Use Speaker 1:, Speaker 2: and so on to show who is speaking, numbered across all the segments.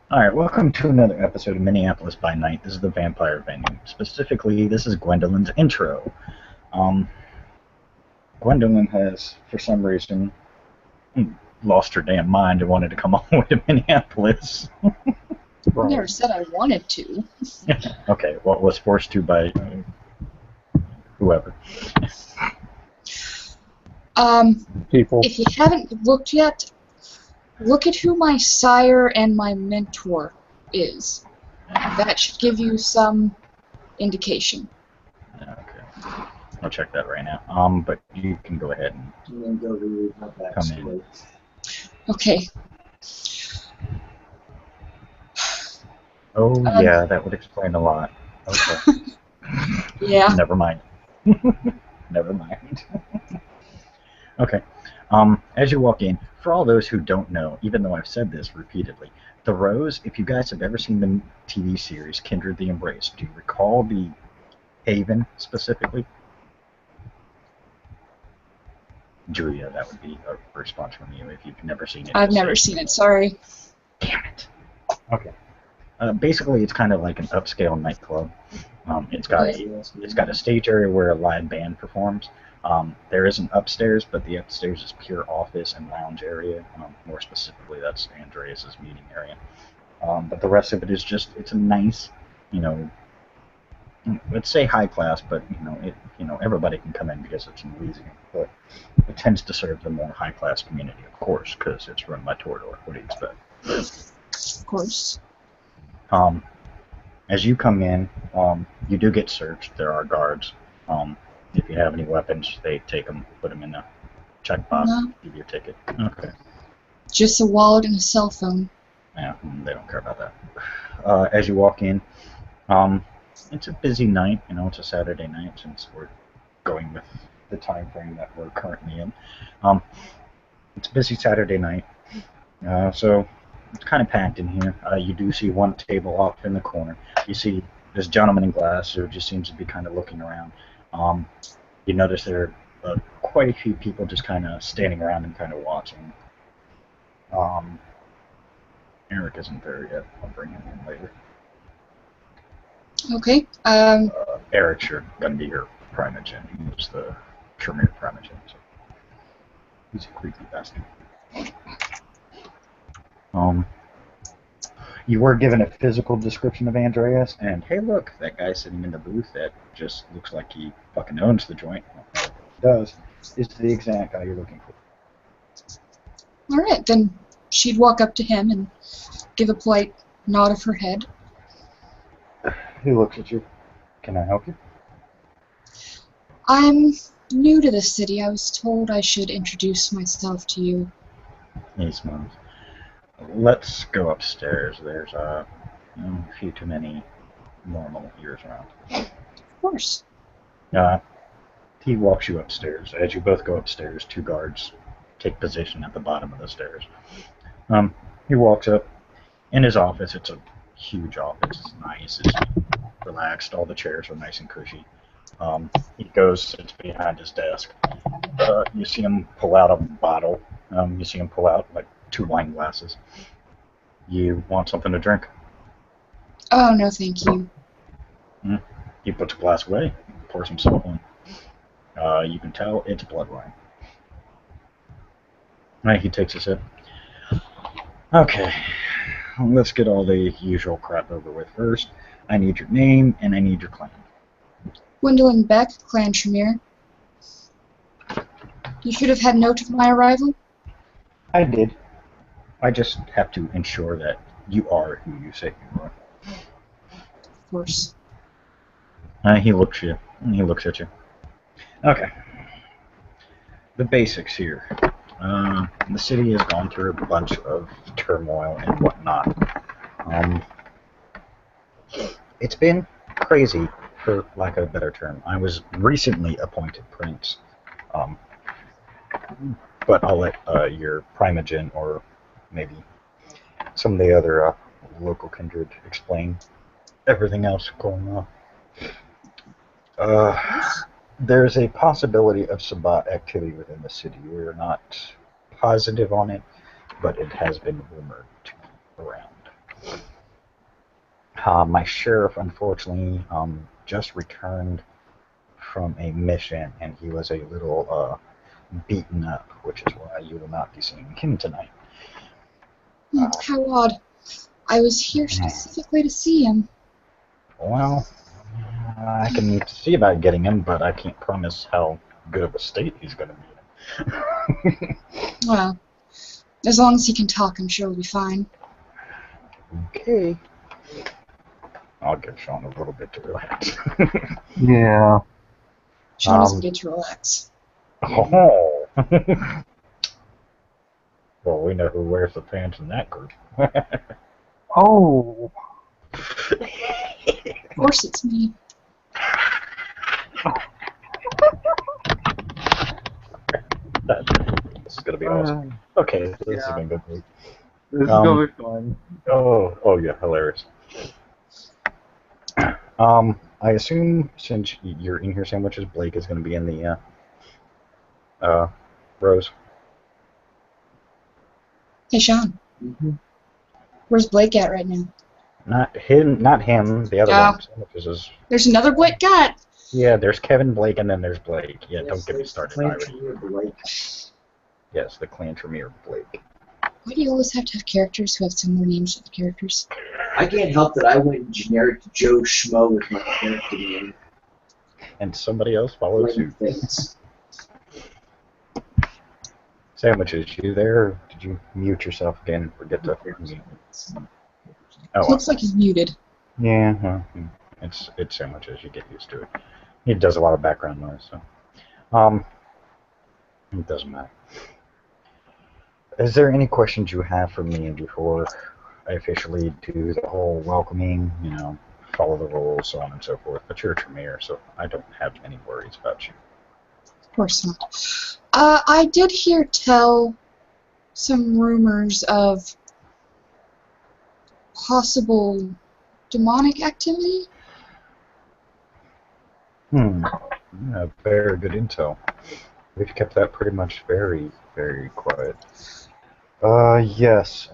Speaker 1: Alright, welcome to another episode of Minneapolis by Night. This is the Vampire Venue. Specifically, this is Gwendolyn's intro. Um, Gwendolyn has, for some reason, lost her damn mind and wanted to come all the way to Minneapolis.
Speaker 2: I never said I wanted to.
Speaker 1: Okay, well, was forced to by whoever.
Speaker 3: People.
Speaker 2: If you haven't looked yet, look at who my sire and my mentor is. That should give you some indication.
Speaker 1: Okay, I'll check that right now. But you can go ahead and come in.
Speaker 2: Okay.
Speaker 1: Oh, yeah, that would explain a lot. Okay.
Speaker 2: Yeah.
Speaker 1: Never mind. Never mind. Okay. As you walk in, for all those who don't know, even though I've said this repeatedly, the Rose, if you guys have ever seen the TV series Kindred the Embrace, do you recall the Haven specifically? Julia, that would be a response from you if you've never seen it.
Speaker 2: I've never seen it, sorry.
Speaker 1: Damn it. Okay. Basically, it's kind of like an upscale nightclub. It's got a stage area where a live band performs. There is an upstairs, but the upstairs is pure office and lounge area. More specifically, that's Andreas's meeting area. But the rest of it is just, it's a nice, let's say high class, but everybody can come in because it's in Louisiana. But it tends to serve the more high class community, of course, because it's run by Torador. What do you expect?
Speaker 2: Of course.
Speaker 1: As you come in, you do get searched. There are guards. If you have any weapons, they take them, put them in a checkbox, give you a ticket. Okay.
Speaker 2: Just a wallet and a cell phone.
Speaker 1: Yeah, they don't care about that. As you walk in, it's a busy night. It's a Saturday night since we're going with the time frame that we're currently in. It's a busy Saturday night, so it's kind of packed in here. You do see one table off in the corner. You see this gentleman in glass who just seems to be kind of looking around. You notice there are quite a few people just kind of standing around and kind of watching. Eric isn't there yet. I'll bring him in later.
Speaker 2: Okay.
Speaker 1: Eric's going to be your primogen. He's the Tremere primogen. So he's a creepy bastard. You were given a physical description of Andreas, and hey, look, that guy sitting in the booth that just looks like he fucking owns the joint. Does is the exact guy you're looking for.
Speaker 2: All right, then she'd walk up to him and give a polite nod of her head.
Speaker 1: He looks at you. Can I help you?
Speaker 2: I'm new to the city. I was told I should introduce myself to you.
Speaker 1: He smiles. Let's go upstairs. There's a few too many normal ears around.
Speaker 2: Of course.
Speaker 1: He walks you upstairs. As you both go upstairs, two guards take position at the bottom of the stairs. He walks up. In his office, it's a huge office. It's nice. It's relaxed. All the chairs are nice and cushy. He goes, sits behind his desk. You see him pull out a bottle. You see him pull out like 2 wine glasses. You want something to drink?
Speaker 2: Oh, no, thank you.
Speaker 1: He puts a glass away, pours himself one. You can tell it's blood wine. He takes a sip. Okay, let's get all the usual crap over with first. I need your name and I need your clan.
Speaker 2: Gwendolyn Beck, Clan Tremere. You should have had note of my arrival.
Speaker 1: I did. I just have to ensure that you are who you say you are.
Speaker 2: Of course.
Speaker 1: He looks at you. Okay. The basics here. The city has gone through a bunch of turmoil and whatnot. It's been crazy, for lack of a better term. I was recently appointed prince. But I'll let your primogen or maybe some of the other local kindred explain everything else going on. There's a possibility of Sabbat activity within the city. We're not positive on it, but it has been rumored to be around. My sheriff, unfortunately, just returned from a mission, and he was a little beaten up, which is why you will not be seeing him tonight.
Speaker 2: How odd. I was here specifically to see him.
Speaker 1: Well, I can see about getting him, but I can't promise how good of a state he's going to be in.
Speaker 2: Well, as long as he can talk, I'm sure he'll be fine.
Speaker 1: Okay. I'll get Sean a little bit to relax.
Speaker 3: Yeah.
Speaker 2: Sean doesn't get to relax.
Speaker 1: Oh. Well, we know who wears the pants in that group.
Speaker 3: Oh.
Speaker 2: Of course it's me.
Speaker 1: This is going to be awesome. Okay, this is going to be good.
Speaker 3: This is going to be fun.
Speaker 1: Oh yeah, hilarious. I assume since you're in here sandwiches, Blake is going to be in the rows.
Speaker 2: Hey, Sean.
Speaker 3: Mm-hmm.
Speaker 2: Where's Blake at right now?
Speaker 1: Not him. The other one. Sandwiches is.
Speaker 2: There's another Blake got.
Speaker 1: Yeah, there's Kevin Blake, and then there's Blake. Yeah, yes, don't get me started.
Speaker 4: Blake.
Speaker 1: Yes, the Clan Tremere Blake.
Speaker 2: Why do you always have to have characters who have similar names to the characters?
Speaker 4: I can't help that I went generic Joe Schmo with my character name.
Speaker 1: And somebody else followed suit. Sandwiches, you there? Or did you mute yourself again and forget to mute? Oh,
Speaker 2: Looks like he's muted.
Speaker 1: Yeah, well, it's Sandwiches. You get used to it. He does a lot of background noise, so it doesn't matter. Is there any questions you have for me before I officially do the whole welcoming, follow the rules, so on and so forth? But you're a Tremere, so I don't have any worries about you.
Speaker 2: Of course not. I did hear tell some rumors of possible demonic activity.
Speaker 1: Yeah, very good intel. We've kept that pretty much very, very quiet. Yes,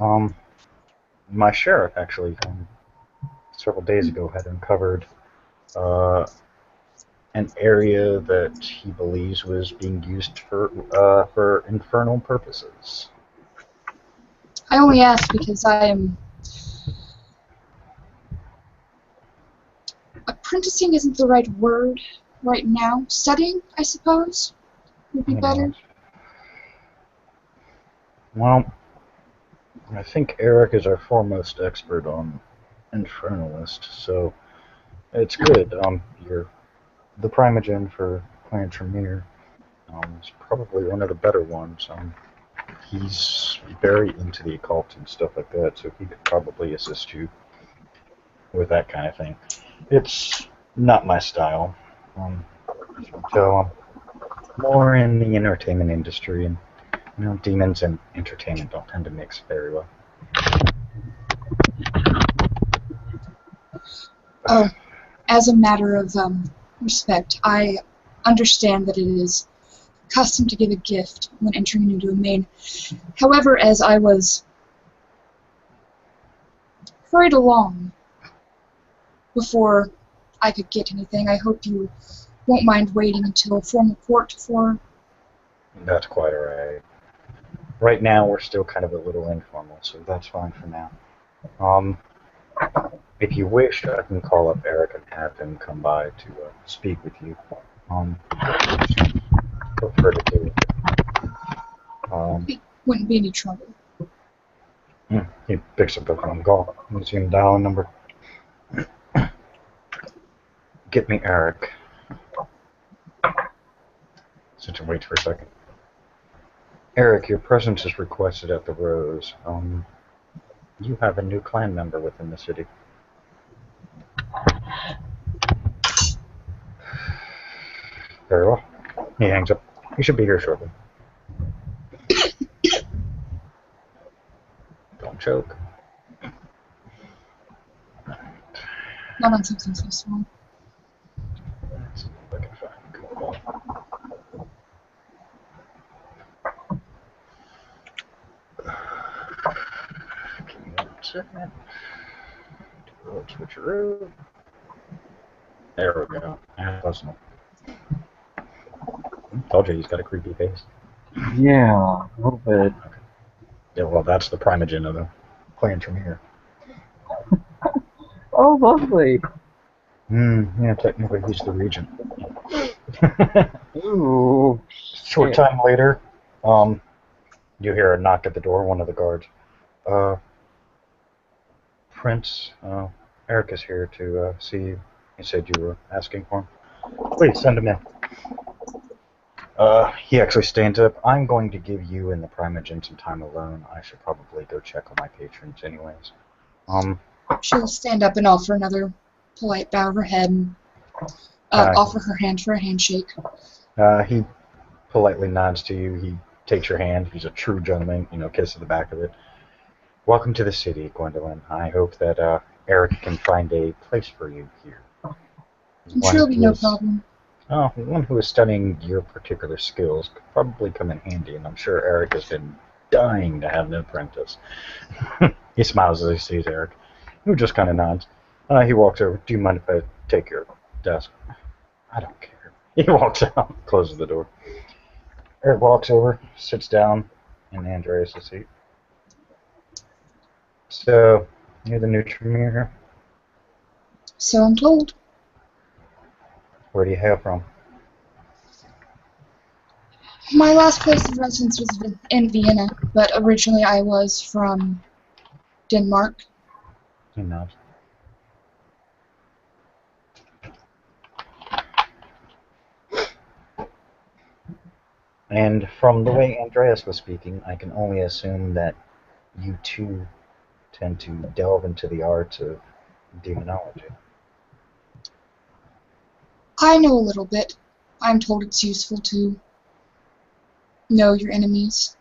Speaker 1: my sheriff actually, several days ago had uncovered, an area that he believes was being used for infernal purposes.
Speaker 2: I only ask because I am... Apprenticing isn't the right word right now. Studying, I suppose, would be better.
Speaker 1: Well, I think Eric is our foremost expert on Infernalist, so it's good. You're the Primogen for Clan Tremere. Is probably one of the better ones. He's very into the occult and stuff like that, so he could probably assist you with that kind of thing. It's not my style. So I'm more in the entertainment industry, and demons and entertainment don't tend to mix very well.
Speaker 2: Oh, as a matter of respect, I understand that it is custom to give a gift when entering a new domain. However, as I was hurried along before I could get anything, I hope you won't mind waiting until formal court for...
Speaker 1: That's quite alright. Right now, we're still kind of a little informal, so that's fine for now. If you wish, I can call up Eric and have him come by to speak with you. Prefer to do it.
Speaker 2: It wouldn't be any trouble.
Speaker 1: He picks up the phone call. You see him dial a number. Get me Eric. Sit and wait for a second. Eric, your presence is requested at the Rose. You have a new clan member within the city. Very well. He hangs up. He should be here shortly. Don't choke.
Speaker 2: Not on something so small.
Speaker 1: Let's see if I can find a good call. Give me 1 second. Switcheroo. There we go. Personal. Told you he's got a creepy face.
Speaker 3: Yeah, a little bit.
Speaker 1: Okay. Yeah, well, that's the primogen of the clan from here.
Speaker 3: Oh, lovely.
Speaker 1: Yeah, technically he's the regent.
Speaker 3: Ooh.
Speaker 1: Short time later, you hear a knock at the door, one of the guards. Prince, Eric is here to see you. He said you were asking for him. Please, send him in. He actually stands up. I'm going to give you and the primogen some time alone. I should probably go check on my patrons anyways.
Speaker 2: She'll stand up and offer another polite bow of her head and offer her hand for a handshake.
Speaker 1: He politely nods to you. He takes your hand. He's a true gentleman, kisses the back of it. Welcome to the city, Gwendolyn. I hope that Eric can find a place for you here.
Speaker 2: I'm sure it'll be no problem.
Speaker 1: Oh, one who is studying your particular skills could probably come in handy, and I'm sure Eric has been dying to have an apprentice. He smiles as he sees Eric, who just kind of nods. He walks over. Do you mind if I take your desk? I don't care. He walks out, closes the door. Eric walks over, sits down in Andreas' seat. So, you're the new Tremere here?
Speaker 2: So I'm told.
Speaker 1: Where do you hail from?
Speaker 2: My last place of residence was in Vienna, but originally I was from Denmark.
Speaker 1: He nods. And from the way Andreas was speaking, I can only assume that you too tend to delve into the arts of demonology.
Speaker 2: I know a little bit. I'm told it's useful to know your enemies.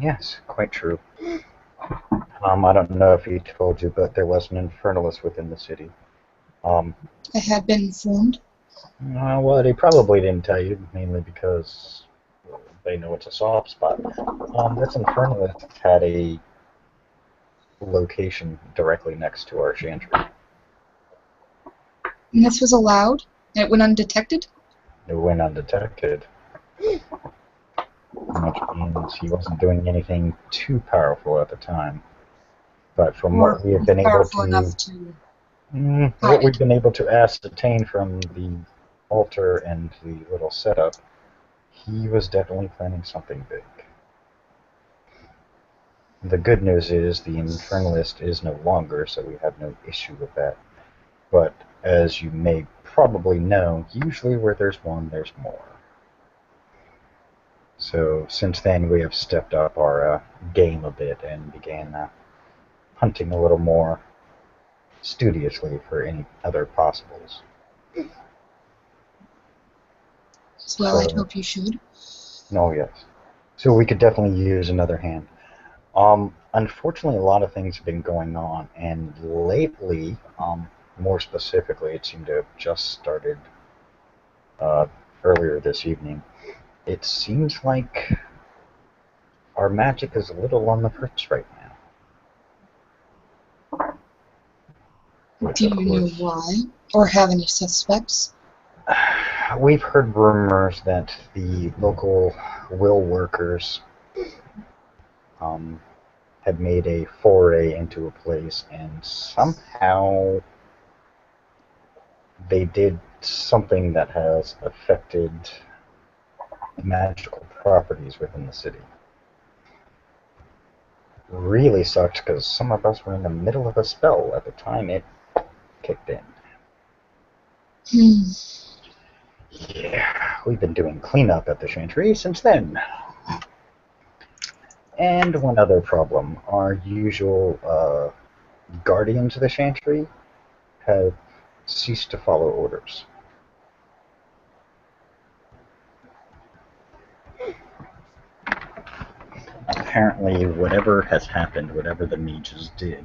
Speaker 1: Yes, quite true. I don't know if he told you, but there was an infernalist within the city.
Speaker 2: I had been informed.
Speaker 1: Well, they probably didn't tell you, mainly because they know it's a soft spot. This infernalist had a location directly next to our chantry.
Speaker 2: And this was allowed? And it went undetected?
Speaker 1: It went undetected. Which means he wasn't doing anything too powerful at the time. But from what we have been able to ascertain from the altar and the little setup, he was definitely planning something big. The good news is the infernalist is no longer, so we have no issue with that. But as you may probably know, usually where there's one, there's more. So since then, we have stepped up our game a bit and began hunting a little more studiously for any other possibles.
Speaker 2: Well, I'd hope you should.
Speaker 1: Oh, yes. So we could definitely use another hand. Unfortunately, a lot of things have been going on, and lately, more specifically, it seemed to have just started earlier this evening. It seems like our magic is a little on the fritz right now.
Speaker 2: Do you know why? Or have any suspects?
Speaker 1: We've heard rumors that the local will workers had made a foray into a place, and somehow they did something that has affected magical properties within the city. Really sucked because some of us were in the middle of a spell at the time it kicked in. Yeah, we've been doing cleanup at the chantry since then. And one other problem, our usual guardians of the chantry have ceased to follow orders. Apparently, whatever has happened, whatever the mages did,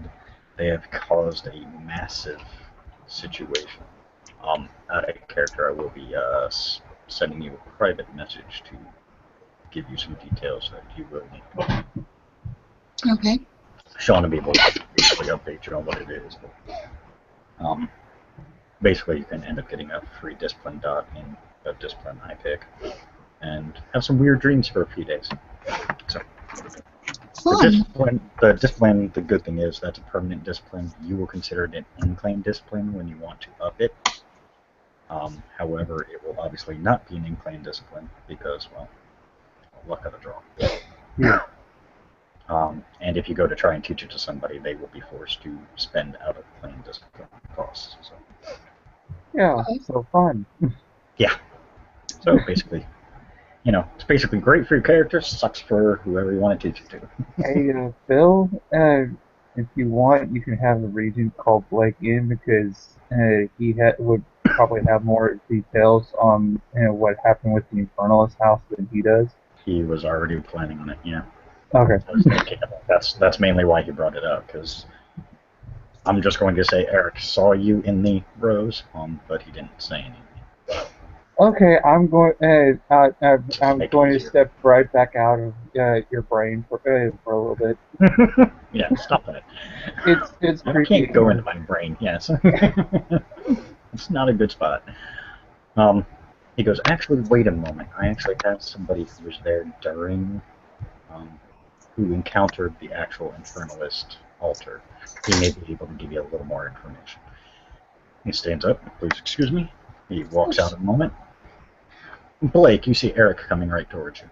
Speaker 1: they have caused a massive situation. Out of character, I will be sending you a private message to give you some details that you will need.
Speaker 2: Okay.
Speaker 1: Sean will be able to actually update you on what it is. But, basically, you can end up getting a free discipline dot in a discipline I pick, and have some weird dreams for a few days. So the good thing is that's a permanent discipline. You will consider it an in-claim discipline when you want to up it. However, it will obviously not be an in-claim discipline because, well, luck of the draw.
Speaker 3: Yeah.
Speaker 1: And if you go to try and teach it to somebody, they will be forced to spend out of claim discipline costs. So.
Speaker 3: Yeah, so fun.
Speaker 1: Yeah. So basically, it's basically great for your character, sucks for whoever you want to teach it to.
Speaker 3: Hey, Phil, if you want, you can have a regent call Blake in because he would probably have more details on what happened with the Infernalist house than he does.
Speaker 1: He was already planning on it, yeah.
Speaker 3: Okay.
Speaker 1: That's mainly why he brought it up, because I'm just going to say Eric saw you in the rows, but he didn't say anything.
Speaker 3: Okay, I'm going. I'm going to
Speaker 1: easier.
Speaker 3: step right back out of your brain for a little bit.
Speaker 1: Yeah, stop it.
Speaker 3: It's
Speaker 1: I
Speaker 3: creepy.
Speaker 1: can't go into my brain. Yes, it's not a good spot. He goes, actually, wait a moment. I actually have somebody who was there during, who encountered the actual Infernalist altar. He may be able to give you a little more information. He stands up. Please excuse me. He walks out a moment. Blake, you see Eric coming right towards you.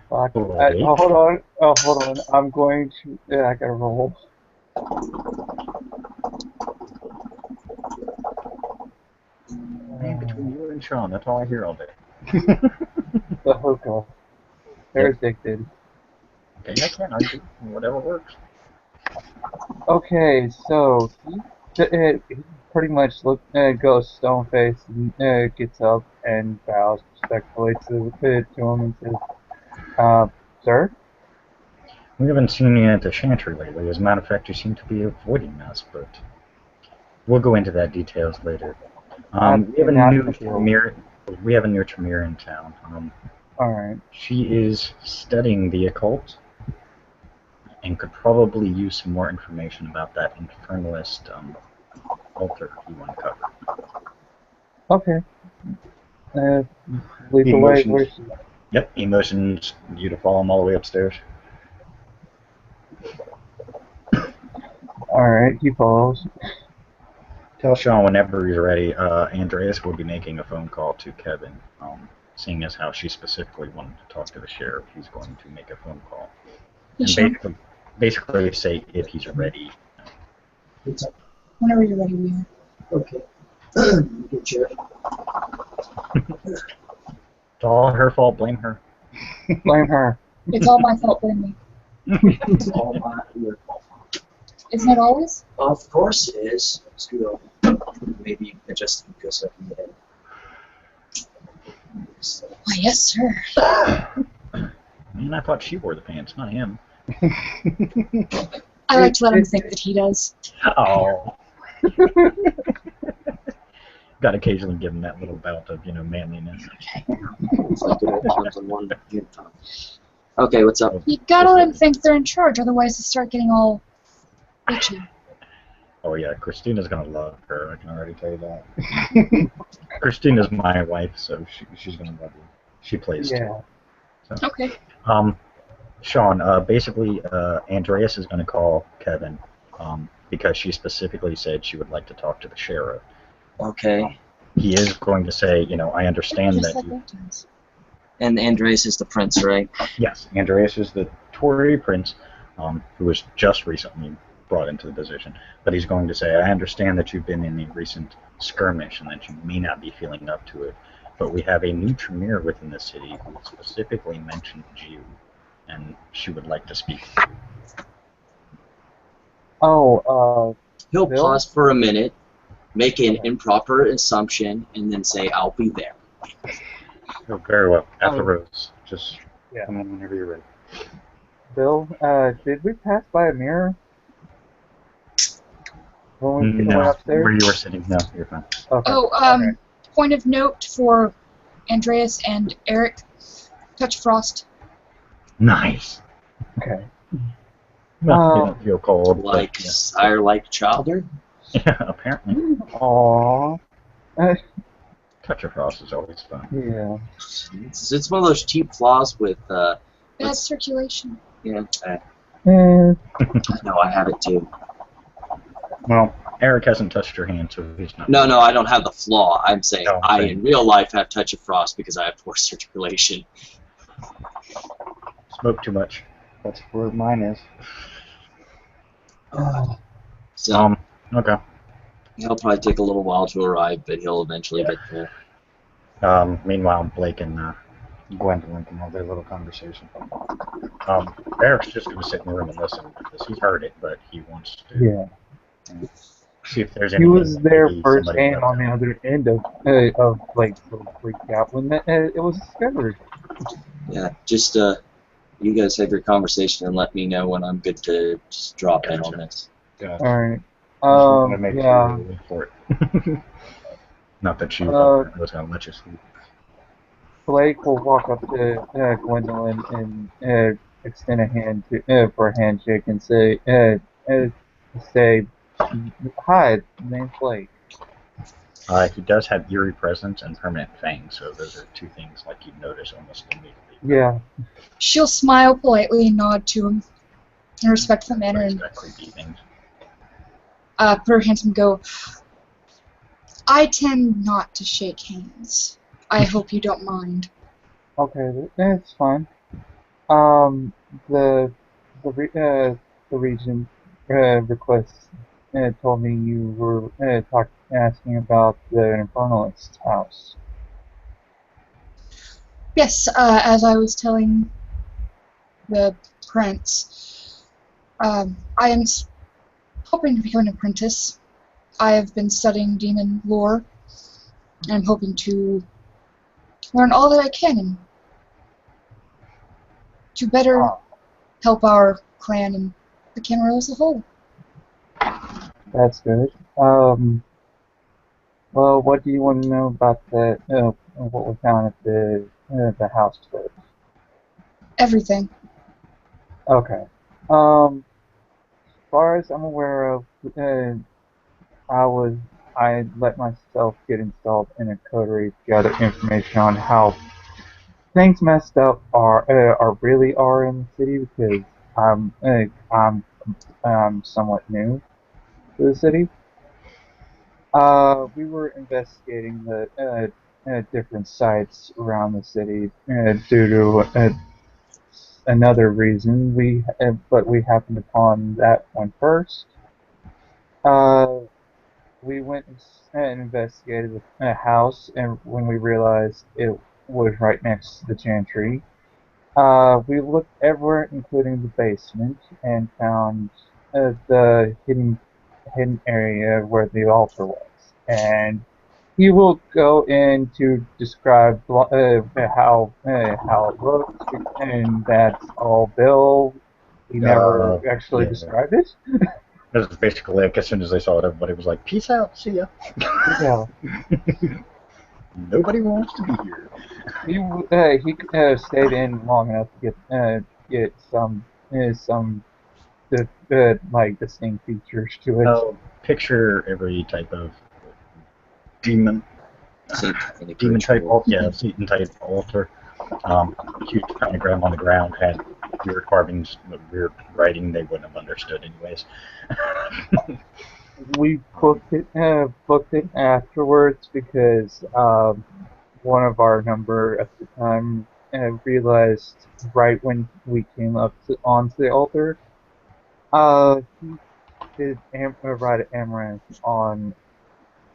Speaker 3: Fuck.
Speaker 1: Blake.
Speaker 3: Hold on. Oh, hold on. I'm going to. I gotta roll.
Speaker 1: Man, between you and Sean, that's all I hear all day.
Speaker 3: The hookah. They're addicted.
Speaker 1: Okay, I can't argue. Whatever works.
Speaker 3: Okay, so he pretty much goes stone faced and gets up and bows respectfully to him and says, "Sir."
Speaker 1: We haven't seen you at the Chantry lately. As a matter of fact, you seem to be avoiding us, but we'll go into that details later. We have a new Tremere in town.
Speaker 3: All right.
Speaker 1: She is studying the occult and could probably use some more information about that Infernalist altar you want to cover.
Speaker 3: Okay. Lead the way.
Speaker 1: Yep, he motions you to follow him all the way upstairs.
Speaker 3: Alright, he follows.
Speaker 1: Tell Sean whenever he's ready. Andreas will be making a phone call to Kevin. Seeing as how she specifically wanted to talk to the sheriff, he's going to make a phone call. And basically say if he's ready.
Speaker 2: Whenever you're ready, we are.
Speaker 4: Okay. Good chair.
Speaker 1: It's all her fault. Blame her.
Speaker 3: Blame her.
Speaker 2: It's all my fault, blame me.
Speaker 4: It's all your fault.
Speaker 2: Isn't it always?
Speaker 4: Of course it is. Scoot over. Maybe adjust the go so I can get in.
Speaker 2: Why, yes, sir.
Speaker 1: Man, I thought she wore the pants, not him.
Speaker 2: I like to let him think that he does.
Speaker 1: Oh. Got to occasionally give him that little bout of, manliness.
Speaker 4: It's like it happens on one good time. Okay, what's up?
Speaker 2: You gotta let them think they're in charge, otherwise they start getting all bitchy.
Speaker 1: Oh yeah, Christina's gonna love her. I can already tell you that. Christina's my wife, so she's gonna love you. She plays too. So.
Speaker 2: Okay.
Speaker 1: Sean, basically, Andreas is gonna call Kevin, because she specifically said she would like to talk to the sheriff.
Speaker 4: Okay.
Speaker 1: He is going to say, I understand
Speaker 2: Just
Speaker 1: that
Speaker 2: like old times.
Speaker 4: And Andreas is the prince, right?
Speaker 1: Yes, Andreas is the Tory prince, who was just recently brought into the position. But he's going to say, I understand that you've been in the recent skirmish and that you may not be feeling up to it, but we have a new Tremere within the city who specifically mentioned you, and she would like to speak to you.
Speaker 3: Oh,
Speaker 4: He'll
Speaker 3: Bill?
Speaker 4: pause for a minute, make an improper assumption, and then say, I'll be there.
Speaker 1: Oh, very well. At the Rose. Just
Speaker 3: Yeah.
Speaker 1: come in whenever you're ready.
Speaker 3: Bill, did we pass by a mirror? When we went
Speaker 1: No,
Speaker 3: upstairs?
Speaker 1: where you were sitting. No, you're fine.
Speaker 3: Okay.
Speaker 2: Oh,
Speaker 3: okay.
Speaker 2: Point of note for Andreas and Eric. Touch Frost.
Speaker 1: Nice.
Speaker 3: Okay.
Speaker 1: Well, you don't feel cold,
Speaker 5: Like
Speaker 1: but yeah.
Speaker 5: sire, like childer.
Speaker 1: Yeah, apparently.
Speaker 3: Aww.
Speaker 1: Touch of frost is always fun.
Speaker 3: Yeah.
Speaker 5: It's one of those cheap flaws with
Speaker 2: Bad circulation.
Speaker 5: yeah.
Speaker 3: Eh,
Speaker 5: I know I have it too.
Speaker 1: Well, Eric hasn't touched your hand, so he's not.
Speaker 5: No, I don't have the flaw. I'm saying
Speaker 1: No, I'm
Speaker 5: I
Speaker 1: saying-
Speaker 5: in real life have touch of frost because I have poor circulation.
Speaker 1: Smoke too much. That's where mine is.
Speaker 5: So
Speaker 1: Okay.
Speaker 5: he'll probably take a little while to arrive, but he'll eventually get there.
Speaker 1: Meanwhile, Blake and Gwendolyn can have their little conversation. Eric's just going to sit in the room and listen because he's heard it, but he wants to
Speaker 3: yeah.
Speaker 1: see if there's
Speaker 3: He
Speaker 1: anything
Speaker 3: was
Speaker 1: that
Speaker 3: there
Speaker 1: maybe somebody
Speaker 3: firsthand
Speaker 1: left
Speaker 3: on the
Speaker 1: out.
Speaker 3: other end of like the freak out when it was discovered.
Speaker 5: Yeah, just you guys have your conversation and let me know when I'm good to just drop in on this.
Speaker 1: Yeah.
Speaker 3: All right.
Speaker 1: Just want to make
Speaker 3: Yeah.
Speaker 1: sure you're ready for it. Not that you was going to let you sleep.
Speaker 3: Blake will walk up to Gwendolyn and extend a hand to, for a handshake and say, "Hi, name's Blake."
Speaker 1: He does have eerie presence and permanent fangs, so those are two things like you notice almost immediately.
Speaker 3: Yeah.
Speaker 2: She'll smile politely and nod to him in a respectful manner
Speaker 1: Blake's
Speaker 2: and
Speaker 1: got creepy things.
Speaker 2: put her hands and go, I tend not to shake hands. I hope you don't mind.
Speaker 3: Okay, that's fine. The region request told me you were asking about the Infernalist house.
Speaker 2: Yes, as I was telling the prince, I am hoping to become an apprentice. I have been studying demon lore, and I'm hoping to learn all that I can and to better help our clan and the Camarilla as a whole.
Speaker 3: That's good. Well, what do you want to know about what we found at the house first?
Speaker 2: Everything.
Speaker 3: Okay. As far as I'm aware of, I let myself get installed in a coterie to gather information on how things messed up are really are in the city because I'm somewhat new to the city. We were investigating the different sites around the city due to another reason. But we happened upon that one first. We went and investigated the house, and when we realized it was right next to the chantry, we looked everywhere, including the basement, and found the hidden area where the altar was. And he will go in to describe how it looks, and that's all Bill. He never actually
Speaker 1: Yeah.
Speaker 3: described it.
Speaker 1: It was basically like as soon as they saw it, everybody was like, "Peace out, see ya."
Speaker 3: Yeah.
Speaker 1: Nobody wants to be here.
Speaker 3: He stayed in long enough to get some like distinct features to it.
Speaker 1: Oh, picture every type of demon type altar. Yeah, Satan type altar. Huge pentagram on the ground had weird carvings, weird writing they wouldn't have understood anyways.
Speaker 3: We booked it afterwards because one of our number at the time realized right when we came up onto the altar, he did write an amaranth on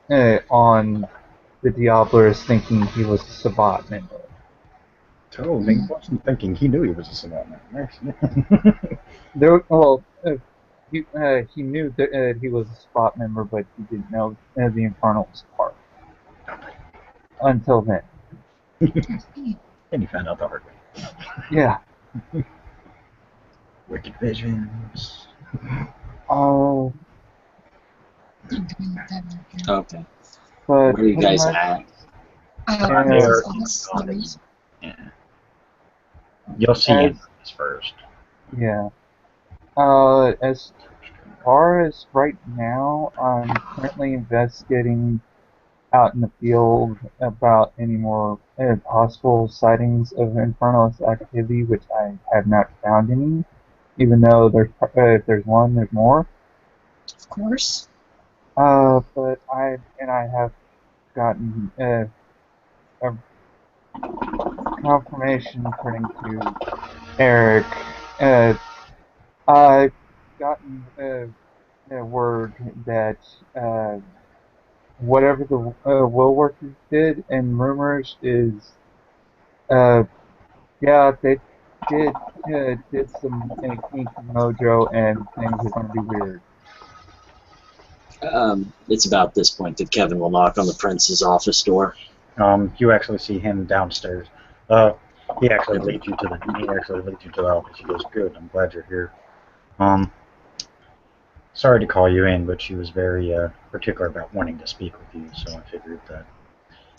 Speaker 3: the Diablos, thinking he was a Sabbat member.
Speaker 1: So he wasn't thinking. He knew he was a savant.
Speaker 3: He knew that he was a Spot member, but he didn't know the Infernalist part until then.
Speaker 1: And he found out the hard way.
Speaker 3: Yeah.
Speaker 1: Wicked visions.
Speaker 3: Oh.
Speaker 5: Okay.
Speaker 3: But
Speaker 5: Where are you guys at?
Speaker 1: There.
Speaker 2: Sorry.
Speaker 1: Yeah. You'll see it first.
Speaker 3: Yeah. As far as right now, I'm currently investigating out in the field about any more possible sightings of infernalist activity, which I have not found any. Even though if there's one, there's more.
Speaker 2: Of course.
Speaker 3: But I have gotten a confirmation according to Eric. I've gotten a word that whatever the will workers did and rumors is yeah, they did some kinky mojo and things are going to be weird.
Speaker 5: It's about this point that Kevin will knock on the prince's office door.
Speaker 1: You actually see him downstairs. He actually leads you to the office. He goes, "Good. I'm glad you're here. Sorry to call you in, but she was very particular about wanting to speak with you. So I figured that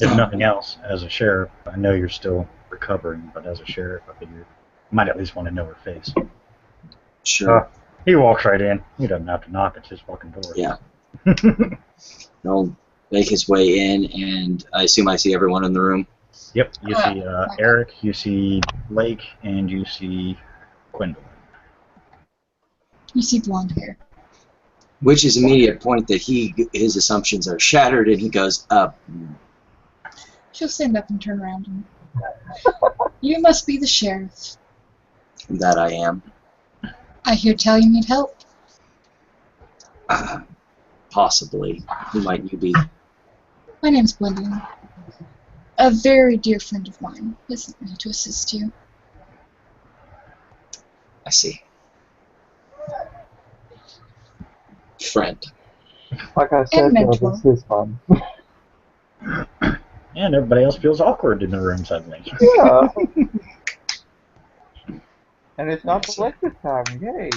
Speaker 1: if nothing else, as a sheriff, I know you're still recovering, but as a sheriff, I figured you might at least want to know her face."
Speaker 5: Sure.
Speaker 1: He walks right in. He doesn't have to knock. It's his fucking door.
Speaker 5: Yeah. He'll make his way in, and I assume I see everyone in the room.
Speaker 1: Yep. You see Eric, you see Blake, and you see Gwendolyn.
Speaker 2: You see blonde hair.
Speaker 5: Which is immediate point that his assumptions are shattered, and he goes up.
Speaker 2: She'll stand up and turn around and... You must be the sheriff.
Speaker 5: That I am.
Speaker 2: I hear tell you need help.
Speaker 5: Possibly. Who might you be?
Speaker 2: My name's Gwendolyn. A very dear friend of mine has me to assist you.
Speaker 5: I see. Friend.
Speaker 3: Like I said,
Speaker 2: And
Speaker 3: though,
Speaker 2: mentor.
Speaker 3: this is fun.
Speaker 1: And everybody else feels awkward in the room suddenly.
Speaker 3: Yeah. And it's not Blake this time. Yay.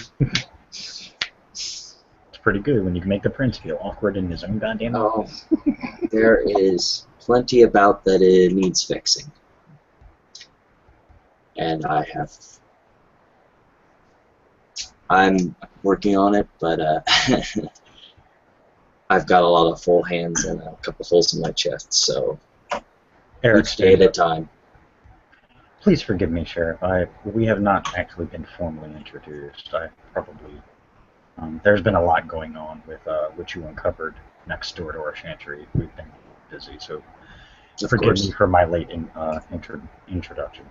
Speaker 1: It's pretty good when you can make the prince feel awkward in his own goddamn
Speaker 5: Oh, there is plenty about that it needs fixing. And I'm working on it, but I've got a lot of full hands and a couple holes in my chest, so
Speaker 1: Eric,
Speaker 5: each day at a time.
Speaker 1: Please forgive me, Sheriff. We have not actually been formally introduced. There's been a lot going on with what you uncovered next door to our chantry. We've been busy, so forgive me for my late introduction.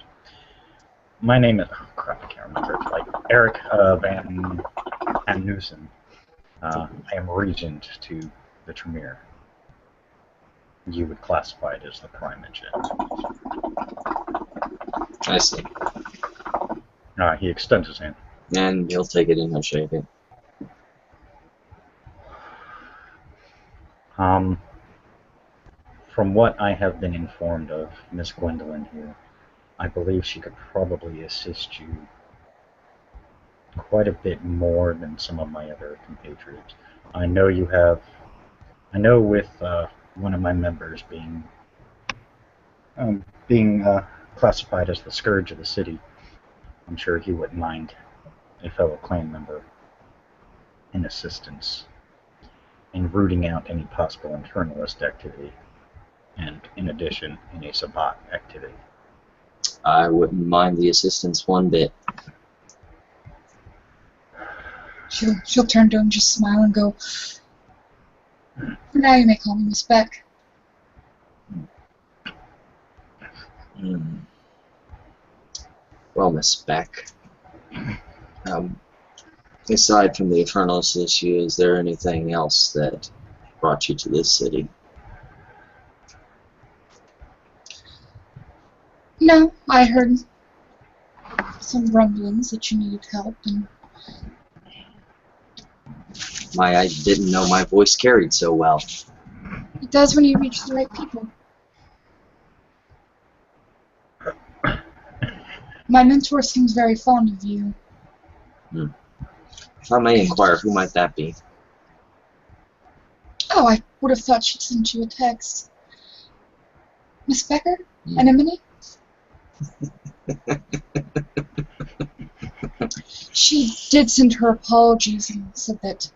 Speaker 1: My name is I can't remember. It's like Eric Van Nusen. I am regent to the Tremere. You would classify it as the primogeniture.
Speaker 5: I see.
Speaker 1: He extends his hand.
Speaker 5: And he'll take it and he'll shake it.
Speaker 1: From what I have been informed of, Miss Gwendolyn here, I believe she could probably assist you quite a bit more than some of my other compatriots. I know with one of my members being classified as the scourge of the city, I'm sure he wouldn't mind a fellow clan member in assistance in rooting out any possible infernalist activity, and in addition, any Sabbat activity.
Speaker 5: I wouldn't mind the assistance one bit.
Speaker 2: She'll turn to him, just smile and go, "For now you may call me Miss Beck."
Speaker 5: Well, Miss Beck, aside from the Infernalist issue, is there anything else that brought you to this city?
Speaker 2: No, I heard some rumblings that you needed help, and
Speaker 5: I didn't know my voice carried so well.
Speaker 2: it does when you reach the right people. My mentor seems very fond of you.
Speaker 5: If I may inquire, who might that be?
Speaker 2: Oh, I would have thought she'd sent you a text. Miss Becker? Anemone? She did send her apologies and said that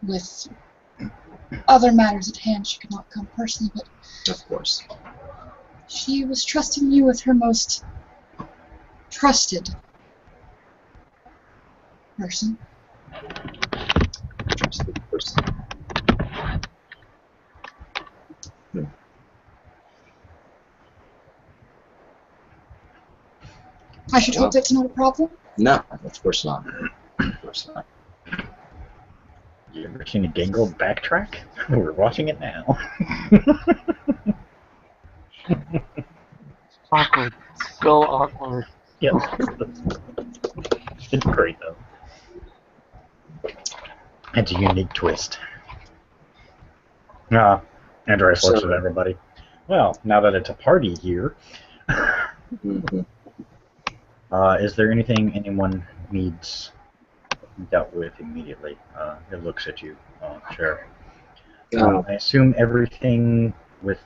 Speaker 2: with other matters at hand she could not come personally, but
Speaker 5: Of course.
Speaker 2: she was trusting you with her most trusted person.
Speaker 5: Trusted person.
Speaker 2: I should hope that's not a problem.
Speaker 5: No, of course not. Of course not.
Speaker 1: You ever seen a Gangle backtrack? We're watching it now.
Speaker 3: Awkward. So awkward.
Speaker 1: Yep. It's great though. It's a unique twist. Andreas looks at everybody. Well, now that it's a party here,
Speaker 5: Mm-hmm.
Speaker 1: is there anything anyone needs dealt with immediately? It looks at you, Sheriff. I assume everything with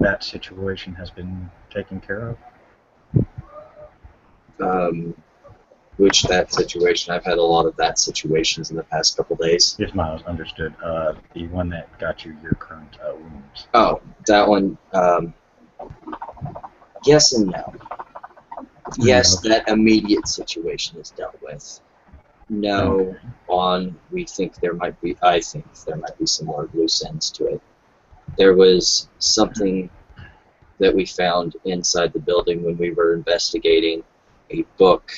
Speaker 1: that situation has been taken care of?
Speaker 5: Which that situation? I've had a lot of that situations in the past couple days.
Speaker 1: Yes, Miles, understood. The one that got you your current wounds.
Speaker 5: Oh, that one. Yes and no. Yes, that immediate situation is dealt with. No, on I think there might be some more loose ends to it. There was something that we found inside the building when we were investigating a book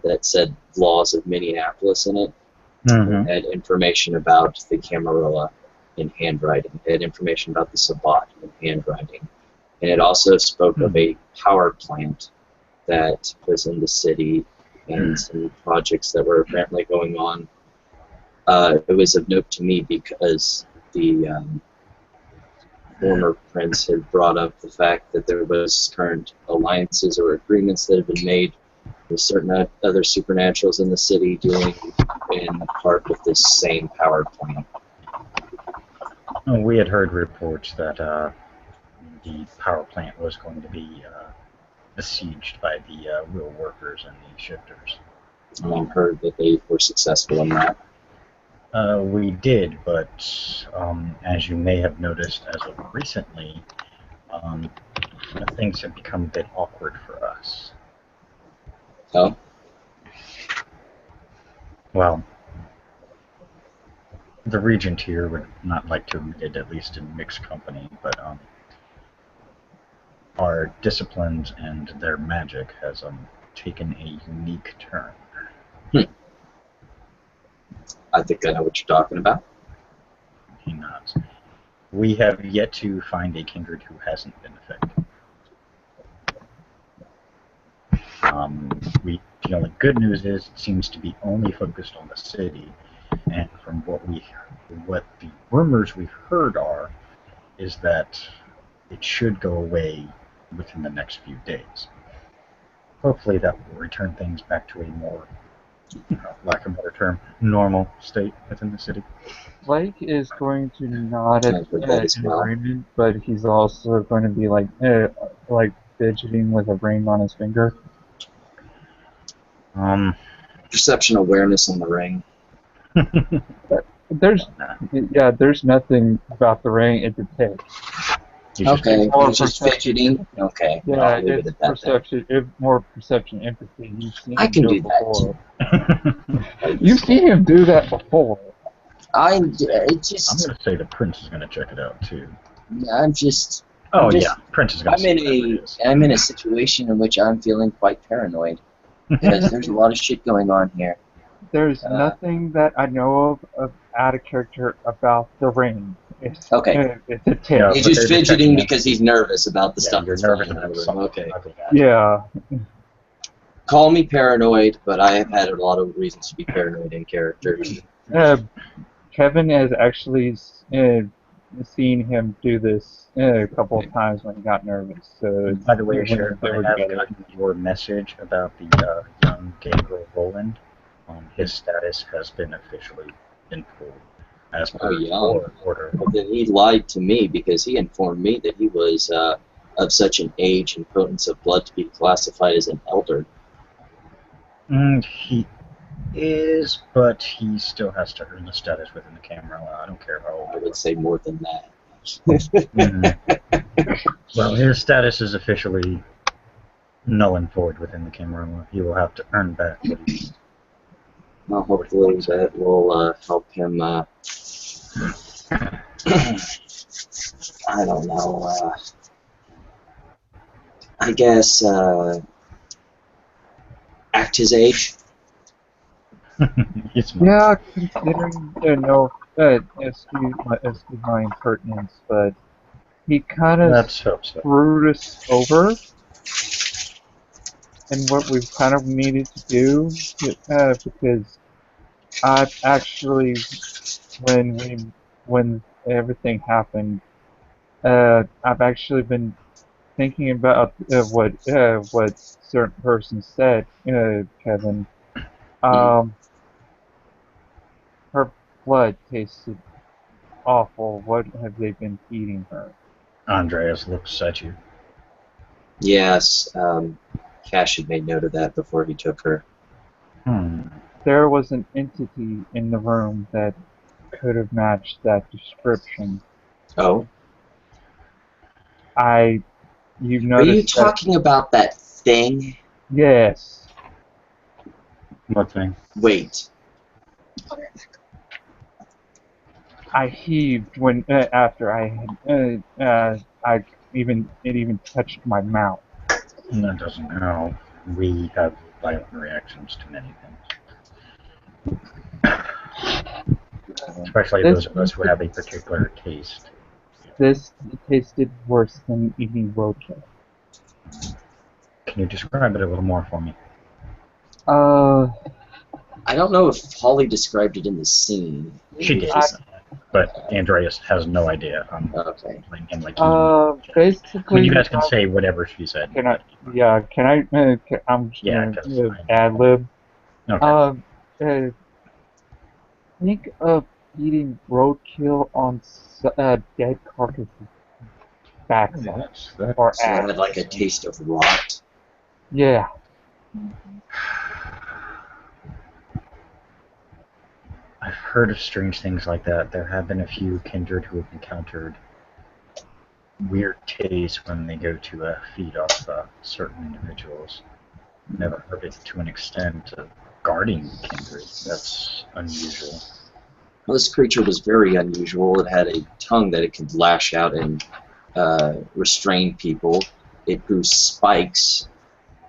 Speaker 5: that said Laws of Minneapolis in it.
Speaker 1: Mm-hmm.
Speaker 5: It had information about the Camarilla in handwriting. It had information about the Sabbat in handwriting. And it also spoke of a power plant that was in the city and some projects that were apparently going on. It was of note to me because the former prince had brought up the fact that there was current alliances or agreements that had been made with certain other supernaturals in the city dealing in part with this same power plant.
Speaker 1: We had heard reports that the power plant was going to be besieged by the real workers and the shifters.
Speaker 5: I heard that they were successful in that.
Speaker 1: We did, but as you may have noticed as of recently, things have become a bit awkward for us.
Speaker 5: Oh?
Speaker 1: Well, the regent here would not like to admit it, at least in mixed company, but our disciplines and their magic has taken a unique turn.
Speaker 5: I think I know what you're talking about.
Speaker 1: He nods. We have yet to find a kindred who hasn't been affected. The only good news is it seems to be only focused on the city, and from what the rumors we've heard is that it should go away within the next few days. Hopefully that will return things back to a more, lack of a better term, normal state within the city.
Speaker 3: Blake is going to nod at in
Speaker 5: well.
Speaker 3: agreement, but he's also going to be like fidgeting with a ring on his finger.
Speaker 5: Perception awareness on the ring.
Speaker 3: There's nothing about the ring. It's a tick.
Speaker 5: Okay,
Speaker 3: more
Speaker 5: he's just
Speaker 3: perception.
Speaker 5: fidgeting. Okay,
Speaker 3: Yeah,
Speaker 5: I'll leave
Speaker 3: it's
Speaker 5: it at that.
Speaker 3: perception. More perception, empathy. You've seen
Speaker 5: I
Speaker 3: him
Speaker 5: can
Speaker 3: do
Speaker 5: do
Speaker 3: it
Speaker 5: that.
Speaker 3: before. You've seen him do that before.
Speaker 1: I'm going to say the prince is going to check it out too. Prince is going to see
Speaker 5: I'm in a situation in which I'm feeling quite paranoid because there's a lot of shit going on here.
Speaker 3: There's nothing that I know of out of character about the ring. It's a tip.
Speaker 1: Yeah,
Speaker 5: He's just fidgeting because he's nervous about the stuff.
Speaker 1: You're
Speaker 5: that's
Speaker 1: nervous
Speaker 5: flying
Speaker 1: about
Speaker 5: over.
Speaker 1: something.
Speaker 5: Okay.
Speaker 3: Yeah.
Speaker 5: Call me paranoid, but I have had a lot of reasons to be paranoid in character.
Speaker 3: Kevin has actually seen him do this a couple of times when he got nervous. So
Speaker 1: By the way,
Speaker 3: when
Speaker 1: Sheriff,
Speaker 3: they
Speaker 1: I
Speaker 3: were
Speaker 1: have
Speaker 3: together.
Speaker 1: gotten your message about the young Gabriel Roland. His status has been officially pulled as per order.
Speaker 5: Well, then he lied to me because he informed me that he was of such an age and potence of blood to be classified as an elder.
Speaker 1: He is, but he still has to earn the status within the camera. I don't care how old
Speaker 5: I
Speaker 1: he
Speaker 5: would
Speaker 1: is.
Speaker 5: say more than that.
Speaker 1: Well, his status is officially null and void within the camera. He will have to earn back what he.
Speaker 5: Well, hopefully that will help him. I don't know. I guess act his age.
Speaker 1: He's
Speaker 3: Yeah, considering, excuse my impertinence, but he kind of
Speaker 1: Let's hope so.
Speaker 3: screwed us over in what we've kind of needed to do, because I've actually, when everything happened, I've actually been thinking about what certain person said, Kevin. Um, her blood tasted awful. What have they been feeding her?
Speaker 1: Andreas looks at you.
Speaker 5: Yes, Cash had made note of that before he took her.
Speaker 3: There was an entity in the room that could have matched that description.
Speaker 5: Oh,
Speaker 3: You
Speaker 5: are you
Speaker 3: noticed that?
Speaker 5: talking about that thing?
Speaker 3: Yes.
Speaker 1: What thing?
Speaker 5: Wait.
Speaker 3: I heaved when after it even touched my mouth.
Speaker 1: That doesn't know. We have violent reactions to many things. Especially those of us who have a particular taste.
Speaker 3: This tasted worse than eating roadkill.
Speaker 1: Can you describe it a little more for me?
Speaker 5: I don't know if Holly described it in the scene.
Speaker 1: She did, but Andreas has no idea.
Speaker 5: Okay.
Speaker 1: And like
Speaker 3: basically,
Speaker 1: I mean, you guys can say whatever she said.
Speaker 3: I'm just gonna ad lib.
Speaker 1: Okay.
Speaker 3: Think of eating roadkill on dead carcasses backside or
Speaker 5: So it
Speaker 3: ass.
Speaker 5: had like a taste of rot.
Speaker 3: Yeah.
Speaker 1: I've heard of strange things like that. There have been a few kindred who have encountered weird tastes when they go to feed off certain individuals. Never heard it to an extent of guarding kindred. That's unusual.
Speaker 5: Well, this creature was very unusual. It had a tongue that it could lash out and restrain people. It grew spikes,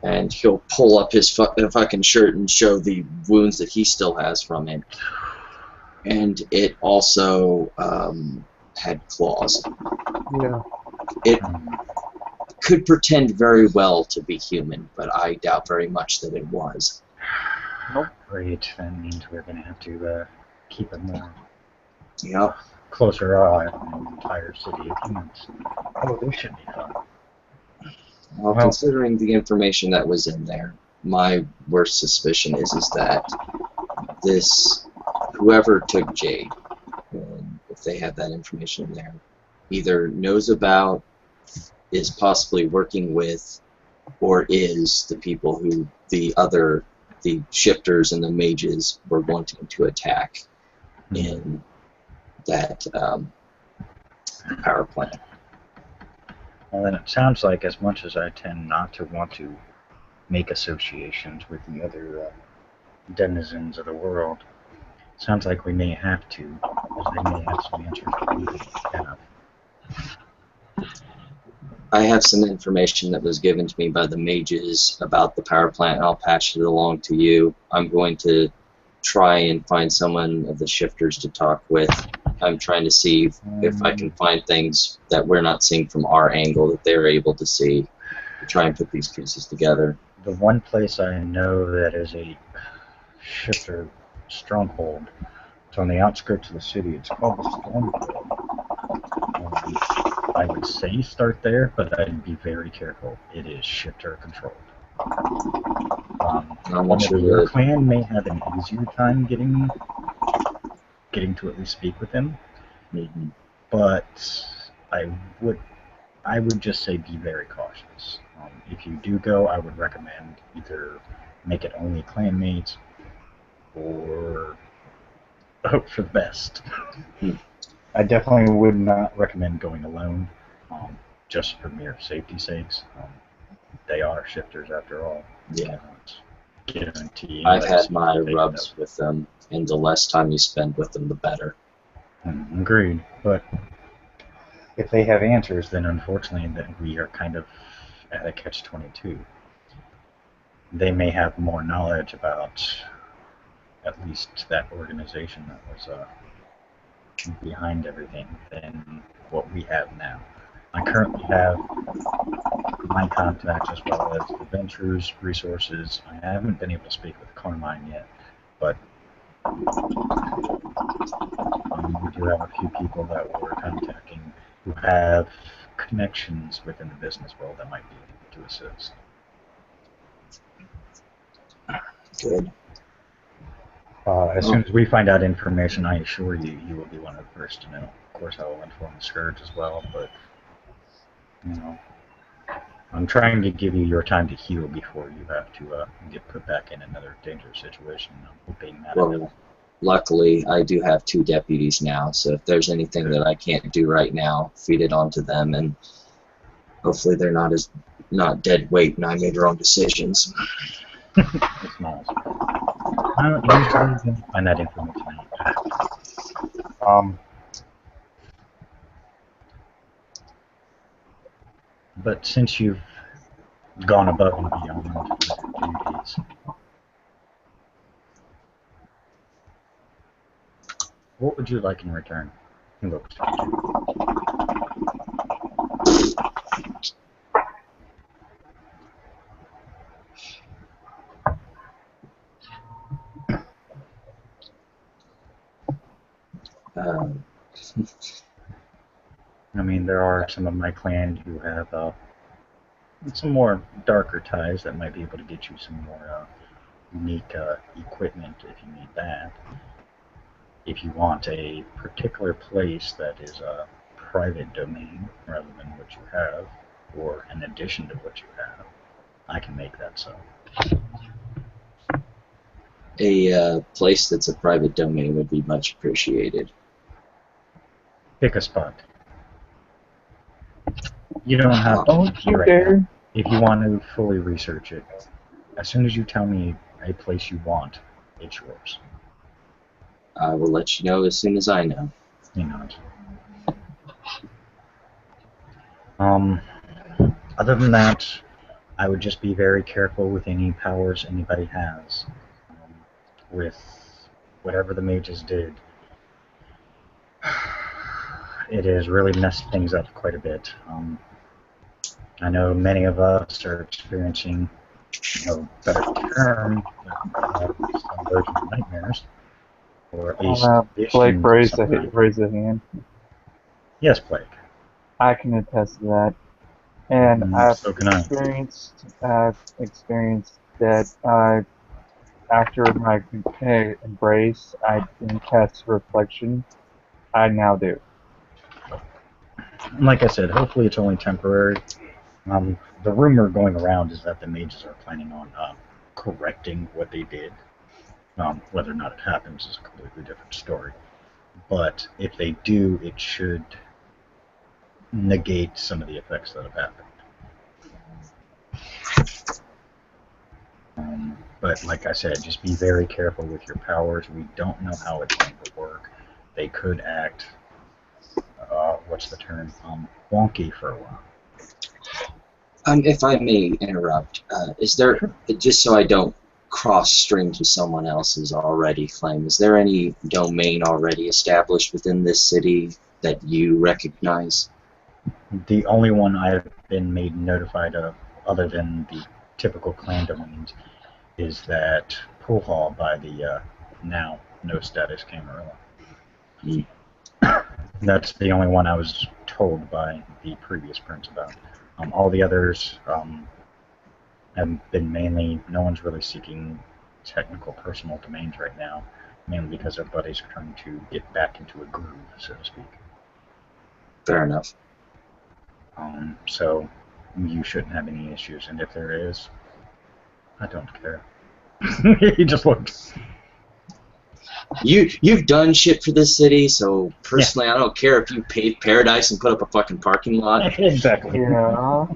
Speaker 5: and he'll pull up his fucking shirt and show the wounds that he still has from it. And it also had claws.
Speaker 3: Yeah.
Speaker 5: It could pretend very well to be human, but I doubt very much that it was.
Speaker 3: Nope.
Speaker 1: Great. That means we're going to have to keep a more closer eye on the entire city of humans. Oh, this should be fun.
Speaker 5: Well, considering the information that was in there, my worst suspicion is that whoever took Jade, if they have that information in there, either knows about, is possibly working with, or is the people who the shifters and the mages were wanting to attack in that power plant.
Speaker 1: Well, then it sounds like, as much as I tend not to want to make associations with the other denizens of the world, sounds like we may have to, because they may have some answers that we don't have.
Speaker 5: I have some information that was given to me by the mages about the power plant, and I'll pass it along to you. I'm going to try and find someone of the shifters to talk with. I'm trying to see if I can find things that we're not seeing from our angle that they're able to see, to try and put these pieces together.
Speaker 1: The one place I know that is a shifter stronghold, it's on the outskirts of the city. It's called the Stormfield. I would say start there, but I'd be very careful. It is shifter controlled. Your clan may have an easier time getting to at least speak with him, but I would just say be very cautious. If you do go, I would recommend either make it only clanmates, or hope for the best. I definitely would not recommend going alone, just for mere safety sakes. They are shifters after all.
Speaker 5: Yeah.
Speaker 1: Guarantee.
Speaker 5: I've had my rubs with them, and the less time you spend with them, the better.
Speaker 1: Agreed. But if they have answers, then unfortunately that we are kind of at a catch-22. They may have more knowledge about at least that organization that was behind everything than what we have now. I currently have my contacts as well as the ventures, resources. I haven't been able to speak with Carmine yet, but we do have a few people that we're contacting who have connections within the business world that might be able to assist.
Speaker 5: Good.
Speaker 1: As soon as we find out information, I assure you, you will be one of the first to know. Of course, I will inform the Scourge as well, but, you know, I'm trying to give you your time to heal before you have to get put back in another dangerous situation. I'm hoping that.
Speaker 5: Well, luckily, I do have 2 deputies now, so if there's anything that I can't do right now, feed it on to them, and hopefully they're not dead weight and I made wrong decisions.
Speaker 1: It's nice. I don't usually find that information out. But since you've gone above and beyond with your duties, what would you like in return? He looks at you. I mean, there are some of my clan who have some more darker ties that might be able to get you some more unique equipment if you need that. If you want a particular place that is a private domain rather than what you have, or an addition to what you have, I can make that so.
Speaker 5: A place that's a private domain would be much appreciated.
Speaker 1: Pick a spot. You don't have to
Speaker 3: Don't you
Speaker 1: right
Speaker 3: dare.
Speaker 1: now. If you want to fully research it, as soon as you tell me a place you want, it's yours.
Speaker 5: I will let you know as soon as I know.
Speaker 1: You know. Other than that, I would just be very careful with any powers anybody has. With whatever the mages did, it has really messed things up quite a bit. I know many of us are experiencing, no better term, some version of nightmares, or at least
Speaker 3: Blake
Speaker 1: visions of
Speaker 3: raised
Speaker 1: some kind.
Speaker 3: a hand.
Speaker 1: Yes, Blake.
Speaker 3: I can attest to that. And I've
Speaker 1: So can I.
Speaker 3: experienced that after my embrace, I didn't cast reflection. I now do.
Speaker 1: Like I said, hopefully it's only temporary. The rumor going around is that the mages are planning on correcting what they did. Whether or not it happens is a completely different story. But if they do, it should negate some of the effects that have happened. But like I said, just be very careful with your powers. We don't know how it's going to work. They could act, what's the term, wonky for a while.
Speaker 5: If I may interrupt, is there, just so I don't cross streams with someone else's already claim, is there any domain already established within this city that you recognize?
Speaker 1: The only one I've been made notified of, other than the typical clan domains, is that pool hall by the now no status Camarilla. That's the only one I was told by the previous prince about. All the others have been mainly, no one's really seeking technical personal domains right now, mainly because everybody's trying to get back into a groove, so to speak.
Speaker 5: Fair enough.
Speaker 1: So you shouldn't have any issues, and if there is, I don't care. He just looks.
Speaker 5: You've done shit for this city, so personally, I don't care if you paved Paradise and put up a fucking parking lot.
Speaker 1: Exactly.
Speaker 3: Yeah.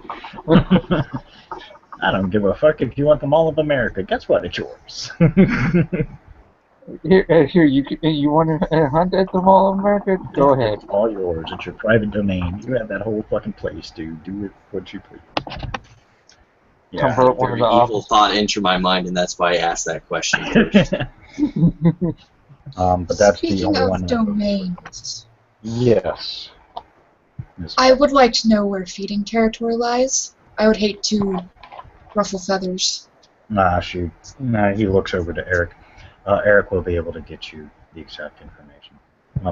Speaker 1: I don't give a fuck if you want the Mall of America. Guess what? It's yours.
Speaker 3: Here, you want to hunt at the Mall of America? Go ahead.
Speaker 1: It's all yours. It's your private domain. You have that whole fucking place, dude. Do it what you please. Yeah.
Speaker 3: Convert one
Speaker 5: Very
Speaker 3: of the
Speaker 5: evil thought entered my mind, and that's why I asked that question first.
Speaker 1: But that's the
Speaker 2: Speaking
Speaker 1: only one.
Speaker 2: of domains,
Speaker 1: Yes.
Speaker 2: I would like to know where feeding territory lies. I would hate to ruffle feathers.
Speaker 1: Nah, shoot. Nah, he looks over to Eric. Eric will be able to get you the exact information.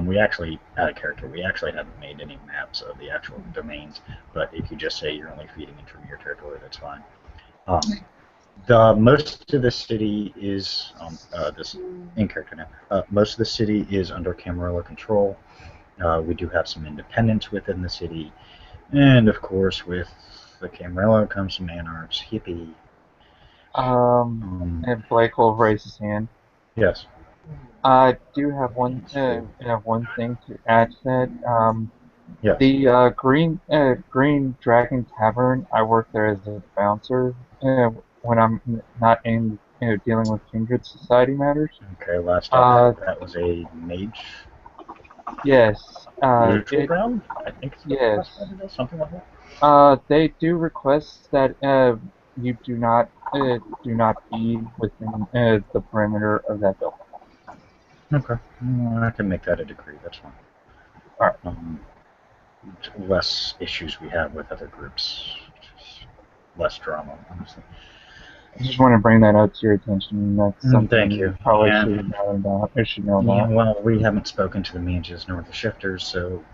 Speaker 1: We actually, out of character, we actually haven't made any maps of the actual domains, but if you just say you're only feeding into your territory, that's fine. The most of the city is this in character now. Most of the city is under Camarilla control. We do have some independence within the city, and of course, with the Camarilla comes some anarchs. Hippie.
Speaker 3: And Blake will raise his hand.
Speaker 1: Yes.
Speaker 3: I do have one thing to add to that.
Speaker 1: Yes.
Speaker 3: The Green Dragon Tavern. I work there as a bouncer when I'm not in dealing with Kindred Society matters.
Speaker 1: Okay. Last time that was a mage.
Speaker 3: Yes.
Speaker 1: Neutral ground. I think.
Speaker 3: Yes.
Speaker 1: Something like that.
Speaker 3: They do request that you do not be within the perimeter of that building.
Speaker 1: Okay. I can make that a decree. That's fine.
Speaker 3: Alright.
Speaker 1: Less issues we have with other groups. Less drama, honestly.
Speaker 3: I just want to bring that out to your attention. That's something
Speaker 1: Thank you.
Speaker 3: probably
Speaker 1: Yeah.
Speaker 3: should know about. Or should know
Speaker 1: Yeah,
Speaker 3: about.
Speaker 1: well, we haven't spoken to the mages nor the shifters, so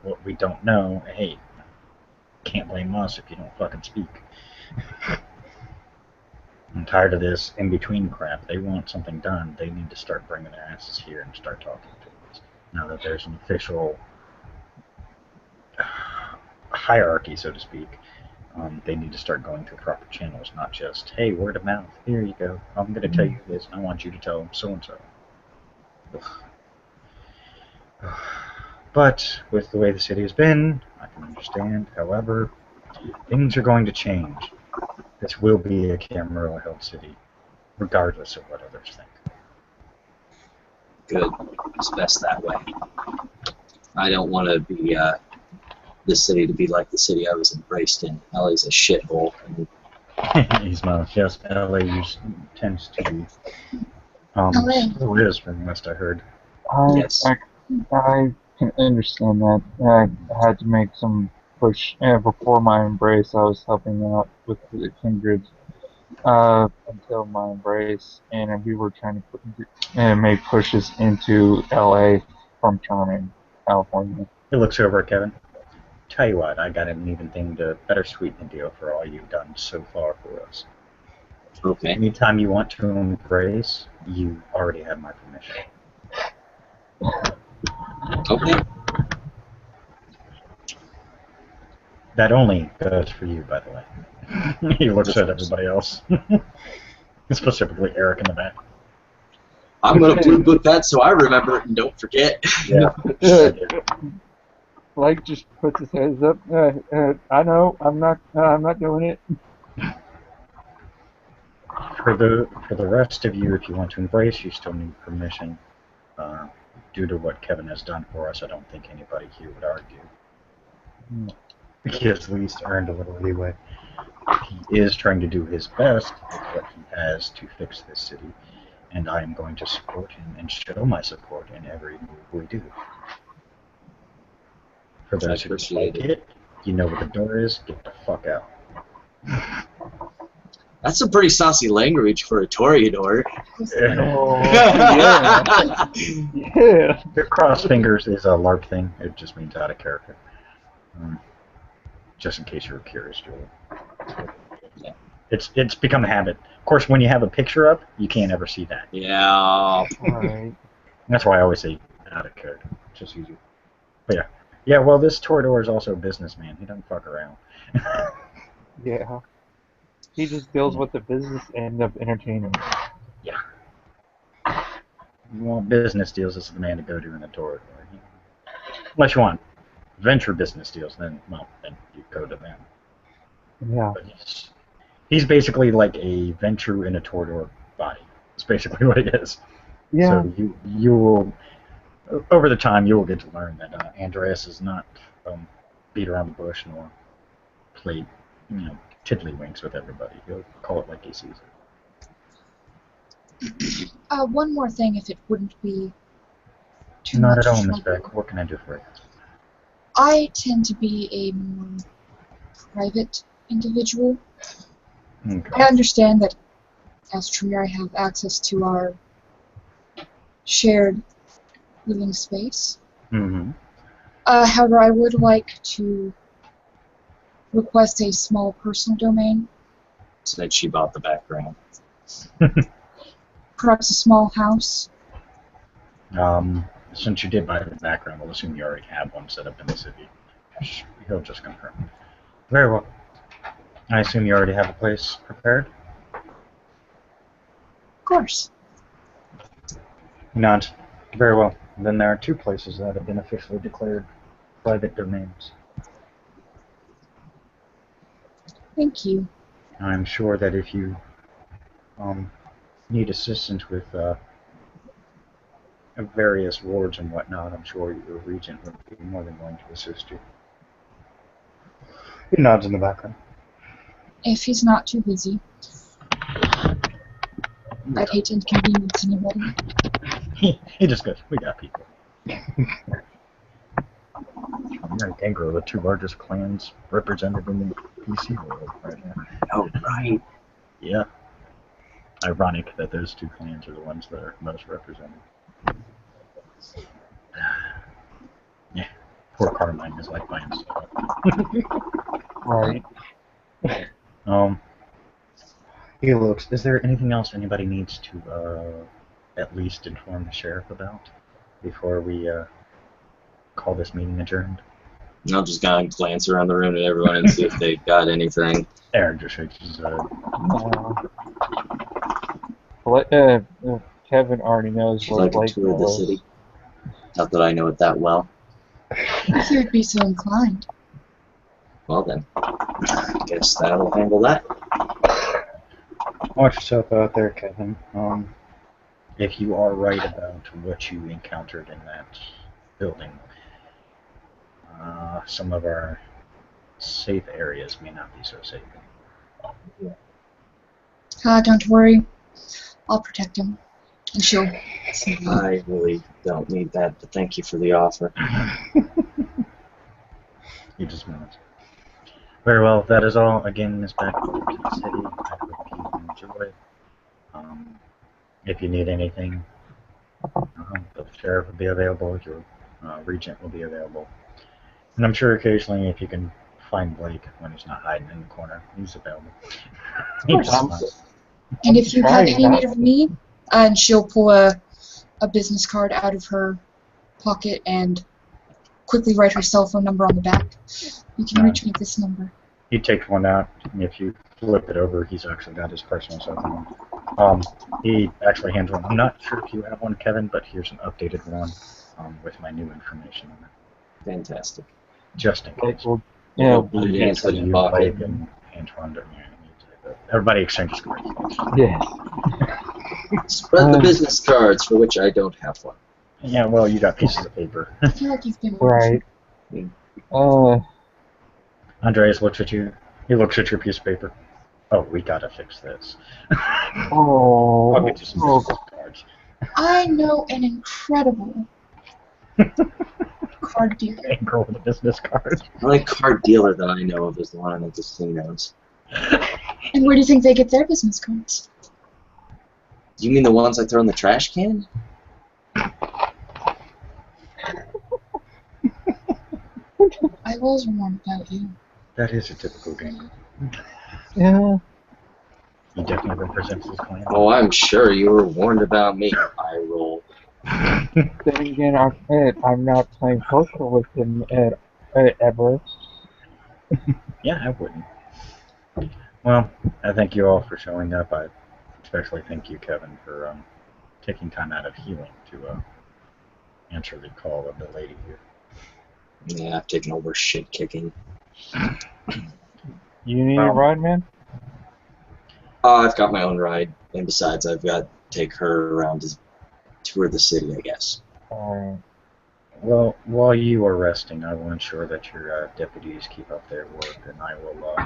Speaker 1: what we don't know, hey, can't blame us if you don't fucking speak. I'm tired of this in-between crap. They want something done. They need to start bringing their asses here and start talking to us. Now that there's an official hierarchy, so to speak, they need to start going through proper channels, not just, hey, word of mouth, here you go. I'm going to tell you this, and I want you to tell so-and-so. But with the way the city has been, I can understand. However, things are going to change. This will be a Camarilla-held city, regardless of what others think.
Speaker 5: Good. It's best that way. I don't want to be this city to be like the city I was embraced in. LA's a shithole.
Speaker 1: He's not. Yes, LA tends to be. Still is, from what I heard.
Speaker 5: Yes.
Speaker 3: I can understand that. I had to make some push before my embrace. I was helping out with the Kindred until my embrace, and we were trying to make pushes into LA from Charming, California.
Speaker 1: He looks over at Kevin. Tell you what, I got an even thing to better sweeten the deal for all you've done so far for us.
Speaker 5: Okay.
Speaker 1: Anytime you want to embrace, you already have my permission.
Speaker 5: Okay.
Speaker 1: That only goes for you, by the way. He looks at everybody else. Specifically Eric in the back.
Speaker 5: I'm going to blue book that so I remember it and don't forget.
Speaker 1: Yeah.
Speaker 3: Blake just puts his hands up. I know. I'm not doing it.
Speaker 1: For the rest of you, if you want to embrace, you still need permission. Due to what Kevin has done for us, I don't think anybody here would argue. He has at least earned a little leeway. He is trying to do his best with what he has to fix this city, and I am going to support him and show my support in every move we do. For those who don't like it, you know where the door is, get the fuck out.
Speaker 5: That's some pretty saucy language for a Toreador.
Speaker 3: Oh, yeah. Yeah.
Speaker 1: The cross fingers is a LARP thing. It just means out of character. Just in case you were curious, Julie.
Speaker 5: Yeah.
Speaker 1: It's become a habit. Of course, when you have a picture up, you can't ever see that.
Speaker 5: Yeah.
Speaker 3: Right.
Speaker 1: That's why I always say out of character. It's just easier. But yeah. Yeah, well, this Toreador is also a businessman. He doesn't fuck around.
Speaker 3: Yeah. He just deals with the business end of entertainment.
Speaker 1: Yeah. Well, business deals is the man to go to in the door. Unless you want venture business deals, then you go to them.
Speaker 3: Yeah.
Speaker 1: But he's basically like a venture in a Torador body. That's basically what he is.
Speaker 3: Yeah.
Speaker 1: So you will, over the time, you will get to learn that Andreas is not beat around the bush nor play, tiddlywinks with everybody. He'll call it like he sees it.
Speaker 2: One more thing, if it wouldn't be too
Speaker 1: Not
Speaker 2: much
Speaker 1: at all, Miss
Speaker 2: trouble.
Speaker 1: Beck. What can I do for you?
Speaker 2: I tend to be a more private individual.
Speaker 1: Okay.
Speaker 2: I understand that as Tremere, I have access to our shared living space.
Speaker 1: Mm-hmm.
Speaker 2: However, I would like to request a small personal domain,
Speaker 5: Since she bought the background.
Speaker 2: perhaps a small house.
Speaker 1: Since you did buy the background, we'll assume you already have one set up in the city. He'll just confirm. Very well. I assume you already have a place prepared?
Speaker 2: Of course.
Speaker 1: Not. Very well. Then there are two places that have been officially declared private domains.
Speaker 2: Thank you.
Speaker 1: I'm sure that if you need assistance with various wards and whatnot, I'm sure your regent would be more than willing to assist you. He nods in the background.
Speaker 2: If he's not too busy. I'd hate to inconvenience anybody.
Speaker 1: He just goes, we got people. You're and Gangrel are the two largest clans represented in the PC world right now.
Speaker 5: Oh, right.
Speaker 1: Yeah. Ironic that those two clans are the ones that are most represented. Yeah. Poor Carmine is like by himself.
Speaker 3: Right.
Speaker 1: He looks. Is there anything else anybody needs to at least inform the sheriff about before we call this meeting adjourned?
Speaker 5: I'll just kind of glance around the room at everyone and see if they got anything.
Speaker 1: Aaron just shakes his head.
Speaker 3: Kevin already knows
Speaker 5: Would you like a tour of the city? Not that I know it that well.
Speaker 2: If you would be so inclined.
Speaker 5: Well then, I guess that'll handle that.
Speaker 1: Watch yourself out there, Kevin. If you are right about what you encountered in that building, some of our safe areas may not be so safe anymore.
Speaker 2: Don't worry. I'll protect him. And she'll...
Speaker 5: I really don't need that, but thank you for the offer.
Speaker 1: You just minutes. Very well, that is all. Again, Miss Beck, welcome to the city. I hope you enjoy. If you need anything, the sheriff will be available, your regent will be available. And I'm sure occasionally if you can find Blake when he's not hiding in the corner, he's available.
Speaker 2: And if you have any need of me, and she'll pull a business card out of her pocket and quickly write her cell phone number on the back. You can reach me at this number.
Speaker 1: He takes one out, and if you flip it over, he's actually got his personal cell phone. He actually hands one. I'm not sure if you have one, Kevin, but here's an updated one with my new information on it.
Speaker 5: Fantastic.
Speaker 1: Just in case.
Speaker 5: Yeah, put it in his hidden pocket.
Speaker 1: And Antoine don't everybody exchanges cards.
Speaker 3: Yeah.
Speaker 5: Spread the business cards, for which I don't have one.
Speaker 1: Yeah, well, you got pieces of paper.
Speaker 2: I feel like you've been
Speaker 3: Right.
Speaker 1: Andreas looks at you. He looks at your piece of paper. Oh, we gotta fix this. I'll get you some business cards.
Speaker 2: I know an incredible card dealer.
Speaker 1: And girl with a business card.
Speaker 5: The only card dealer that I know of is the one in the casinos.
Speaker 2: And where do you think they get their business cards?
Speaker 5: You mean the ones I throw in the trash can?
Speaker 2: I was warned about you.
Speaker 1: That is a typical game.
Speaker 3: Yeah.
Speaker 1: He definitely represents his clan.
Speaker 5: Oh, I'm sure you were warned about me. I roll.
Speaker 3: Then again, I'm not playing poker with him ever.
Speaker 1: Yeah, I wouldn't. Well, I thank you all for showing up. I especially thank you, Kevin, for taking time out of healing to answer the call of the lady here.
Speaker 5: Yeah, I've taken over shit kicking.
Speaker 3: You need a ride, man?
Speaker 5: I've got my own ride, and besides, I've got to take her around to tour the city, I guess.
Speaker 3: Alright.
Speaker 1: Well, while you are resting, I will ensure that your deputies keep up their work, and I will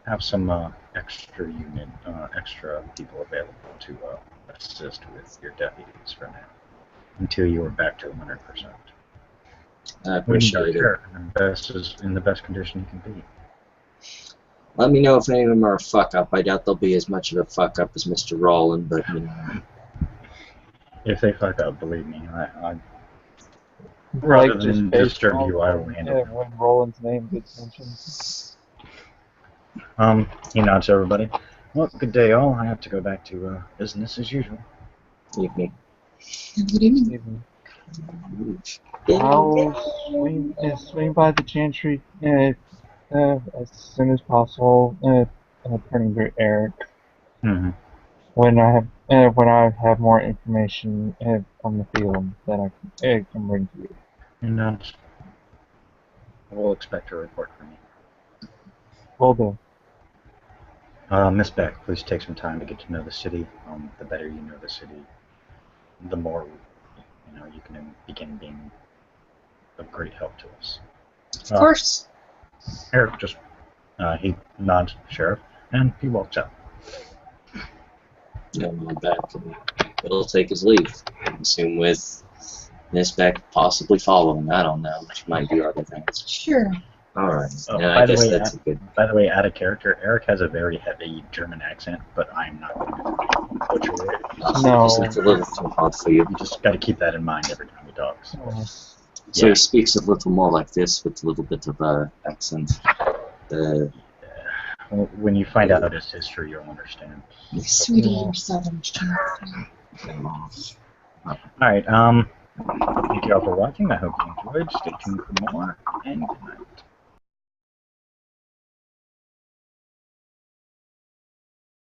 Speaker 1: have some extra people available to assist with your deputies for now, until you are back to 100%.
Speaker 5: I
Speaker 1: Which
Speaker 5: appreciate it.
Speaker 1: sure, in the best condition you can be.
Speaker 5: Let me know if any of them are a fuck up. I doubt they'll be as much of a fuck up as Mr. Roland, but you know.
Speaker 1: If they fuck up, believe me, rather than disturb you, I will handle it.
Speaker 3: When Roland's name gets mentioned.
Speaker 1: He nods to everybody. Well, good day, all. I have to go back to business as usual.
Speaker 5: Evening.
Speaker 2: Have a good evening.
Speaker 3: I'll swing by the chantry as soon as possible. Turning to Eric
Speaker 1: Mm-hmm.
Speaker 3: when I have more information from the field that I can bring to you.
Speaker 1: And we'll expect a report from you.
Speaker 3: Will do.
Speaker 1: Miss Beck, please take some time to get to know the city. The better you know the city, the more you can begin being of great help to us.
Speaker 2: Of course.
Speaker 1: Eric just he nods, Sheriff, and he walks out.
Speaker 5: I'll nod back and he'll take his leave. I assume with Miss Beck possibly following. I don't know. She might do other things.
Speaker 2: Sure.
Speaker 5: Alright.
Speaker 1: Oh,
Speaker 5: Yeah,
Speaker 1: by
Speaker 5: I
Speaker 1: the
Speaker 5: guess
Speaker 1: way,
Speaker 5: that's a good.
Speaker 1: By the way, out of character, Eric has a very heavy German accent, but I'm not going to butcher it.
Speaker 3: No.
Speaker 5: It's a little too hard for you.
Speaker 1: You just got to keep that in mind every time he talks.
Speaker 5: So
Speaker 1: Yeah.
Speaker 5: he speaks a little more like this with a little bit of accent.
Speaker 1: Well, when you find out his history, you'll understand.
Speaker 2: Sweetie, you're southern chance.
Speaker 1: All right. Thank you all for watching. I hope you enjoyed. Stay tuned for more, and good night.